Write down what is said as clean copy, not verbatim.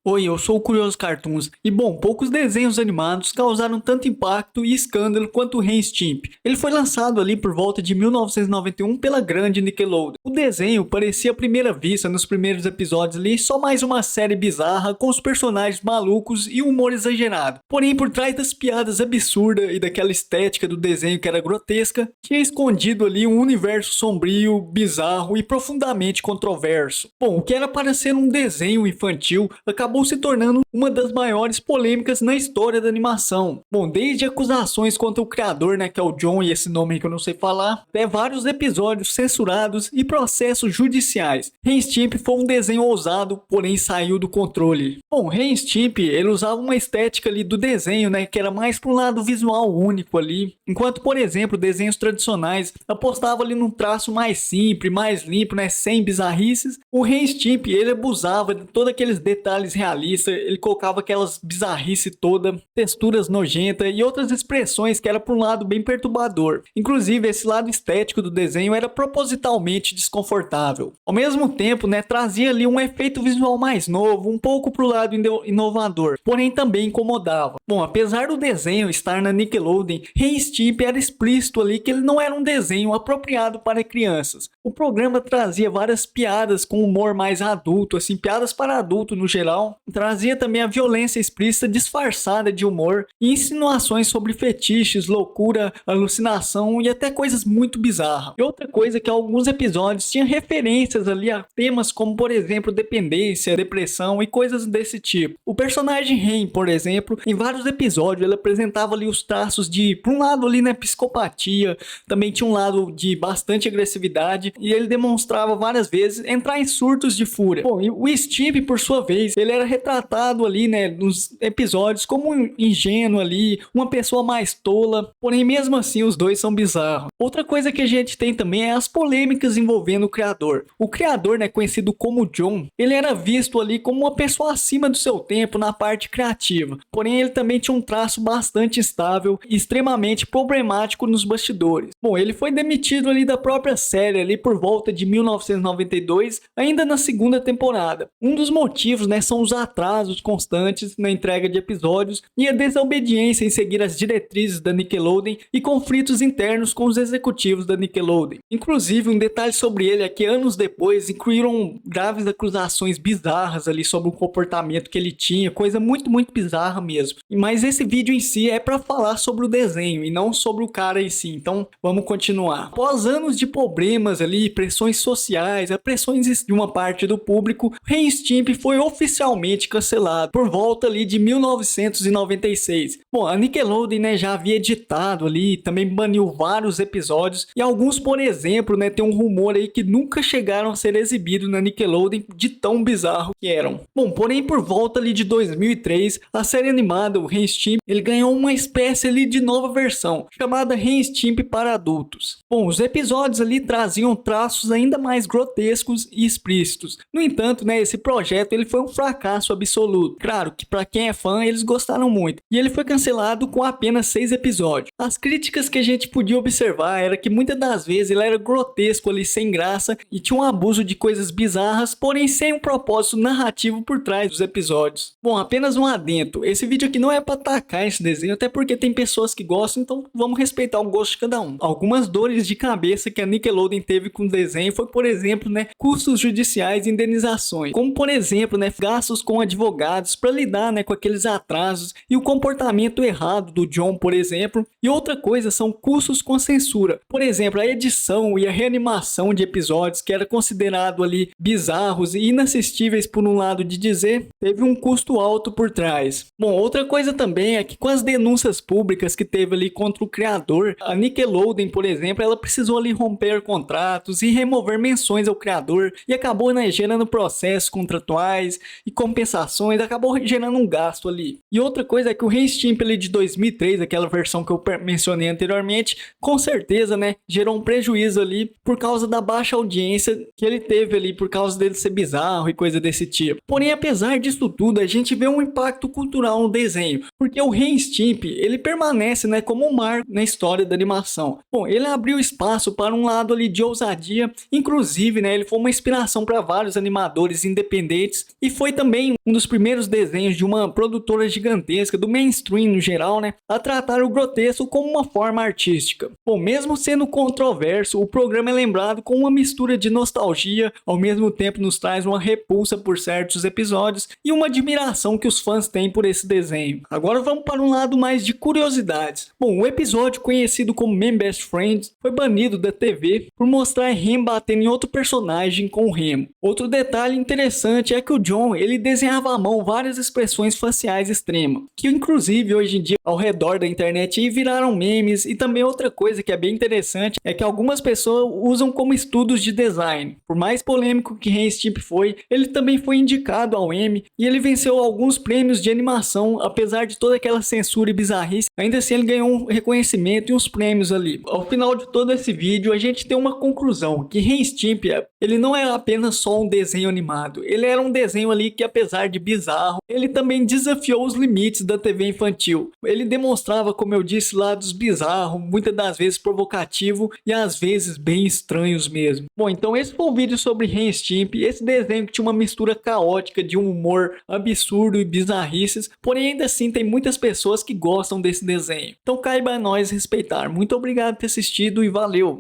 Oi, eu sou o Curioso Cartoons. E bom, poucos desenhos animados causaram tanto impacto e escândalo quanto o Ren Stimpy. Ele foi lançado ali por volta de 1991 pela grande Nickelodeon. O desenho parecia à primeira vista nos primeiros episódios ali só mais uma série bizarra com os personagens malucos e humor exagerado. Porém, por trás das piadas absurdas e daquela estética do desenho que era grotesca, tinha escondido ali um universo sombrio, bizarro e profundamente controverso. Bom, o que era para ser um desenho infantil acabou se tornando uma das maiores polêmicas na história da animação. Bom, desde acusações contra o criador, que é o John, e esse nome que eu não sei falar, até vários episódios censurados e processos judiciais. Ren Stimpy foi um desenho ousado, porém saiu do controle. Bom, Ren Stimpy, ele usava uma estética ali do desenho, que era mais para um lado visual único ali, enquanto, por exemplo, desenhos tradicionais apostavam ali num traço mais simples, mais limpo, sem bizarrices. O Ren Stimpy, ele abusava de todos aqueles detalhes realista, ele colocava aquelas bizarrice toda, texturas nojentas e outras expressões que era por um lado bem perturbador. Inclusive, esse lado estético do desenho era propositalmente desconfortável. Ao mesmo tempo, trazia ali um efeito visual mais novo, um pouco pro lado inovador, porém também incomodava. Bom, apesar do desenho estar na Nickelodeon, Ren Stimpy era explícito ali que ele não era um desenho apropriado para crianças. O programa trazia várias piadas com humor mais adulto, assim, piadas para adulto no geral, trazia também a violência explícita disfarçada de humor e insinuações sobre fetiches, loucura, alucinação e até coisas muito bizarras. E outra coisa é que alguns episódios tinham referências ali a temas como, por exemplo, dependência, depressão e coisas desse tipo. O personagem Ren, por exemplo, em vários episódios ele apresentava ali os traços de, por um lado ali, psicopatia, também tinha um lado de bastante agressividade e ele demonstrava várias vezes entrar em surtos de fúria. Bom, e o Stimpy, por sua vez, ele era retratado ali, nos episódios como um ingênuo ali, uma pessoa mais tola, porém mesmo assim os dois são bizarros. Outra coisa que a gente tem também é as polêmicas envolvendo o criador. O criador, conhecido como John, ele era visto ali como uma pessoa acima do seu tempo na parte criativa, porém ele também tinha um traço bastante instável e extremamente problemático nos bastidores. Bom, ele foi demitido ali da própria série ali por volta de 1992, ainda na segunda temporada. Um dos motivos, são os atrasos constantes na entrega de episódios e a desobediência em seguir as diretrizes da Nickelodeon e conflitos internos com os executivos da Nickelodeon. Inclusive, um detalhe sobre ele é que anos depois incluíram graves acusações bizarras ali sobre o comportamento que ele tinha, coisa muito, muito bizarra mesmo. Mas esse vídeo em si é para falar sobre o desenho e não sobre o cara em si, então vamos continuar. Após anos de problemas ali, pressões sociais, pressões de uma parte do público, Ren Stimpy foi oficialmente cancelado por volta ali de 1996. Bom, a Nickelodeon, já havia editado ali, também baniu vários episódios e alguns, por exemplo, tem um rumor aí que nunca chegaram a ser exibidos na Nickelodeon de tão bizarro que eram. Bom, porém por volta ali de 2003, a série animada, o Ren Stimpy, ele ganhou uma espécie ali de nova versão, chamada Ren Stimpy para adultos. Bom, os episódios ali traziam traços ainda mais grotescos e explícitos. No entanto, esse projeto ele foi um fracasso absoluto. Claro que para quem é fã, eles gostaram muito. E ele foi cancelado com apenas 6 episódios. As críticas que a gente podia observar era que muitas das vezes ele era grotesco ali, sem graça, e tinha um abuso de coisas bizarras, porém sem um propósito narrativo por trás dos episódios. Bom, apenas um adendo. Esse vídeo aqui não é para atacar esse desenho, até porque tem pessoas que gostam, então vamos respeitar o gosto de cada um. Algumas dores de cabeça que a Nickelodeon teve com o desenho foi, por exemplo, custos judiciais e indenizações. Como, por exemplo, gastos com advogados para lidar, com aqueles atrasos e o comportamento errado do John, por exemplo. E outra coisa são custos com censura. Por exemplo, a edição e a reanimação de episódios que era considerado ali bizarros e inassistíveis por um lado de dizer, teve um custo alto por trás. Bom, outra coisa também é que com as denúncias públicas que teve ali contra o criador, a Nickelodeon, por exemplo, ela precisou ali romper contratos e remover menções ao criador e acabou, gerando processos contratuais e compensações, acabou gerando um gasto ali. E outra coisa é que o Ren Stimpy ali de 2003, aquela versão que eu mencionei anteriormente, com certeza, gerou um prejuízo ali por causa da baixa audiência que ele teve ali, por causa dele ser bizarro e coisa desse tipo. Porém, apesar disso tudo, a gente vê um impacto cultural no desenho, porque o Ren Stimpy, ele permanece, como um marco na história da animação. Bom, ele abriu espaço para um lado ali de ousadia, inclusive, ele foi uma inspiração para vários animadores independentes e foi também também um dos primeiros desenhos de uma produtora gigantesca do mainstream no geral, né, a tratar o grotesco como uma forma artística. Bom, mesmo sendo controverso, o programa é lembrado com uma mistura de nostalgia, ao mesmo tempo nos traz uma repulsa por certos episódios e uma admiração que os fãs têm por esse desenho. Agora vamos para um lado mais de curiosidades. Bom, o episódio conhecido como Man Best Friends foi banido da TV por mostrar Rem batendo em outro personagem com o Remo. Outro detalhe interessante é que o John, ele desenhava à mão várias expressões faciais extremas, que inclusive hoje em dia ao redor da internet viraram memes. E também outra coisa que é bem interessante é que algumas pessoas usam como estudos de design. Por mais polêmico que Ren Stimpy foi, ele também foi indicado ao Emmy e ele venceu alguns prêmios de animação, apesar de toda aquela censura e bizarrice. Ainda assim ele ganhou um reconhecimento e uns prêmios ali. Ao final de todo esse vídeo a gente tem uma conclusão, que Ren Stimpy, ele não era apenas só um desenho animado, ele era um desenho ali que, apesar de bizarro, ele também desafiou os limites da TV infantil. Ele demonstrava, como eu disse, lados bizarros, muitas das vezes provocativo e às vezes bem estranhos mesmo. Bom, então esse foi um vídeo sobre Ren Stimpy, esse desenho que tinha uma mistura caótica de um humor absurdo e bizarrices, porém ainda assim tem muitas pessoas que gostam desse desenho. Então caiba a nós respeitar. Muito obrigado por ter assistido e valeu!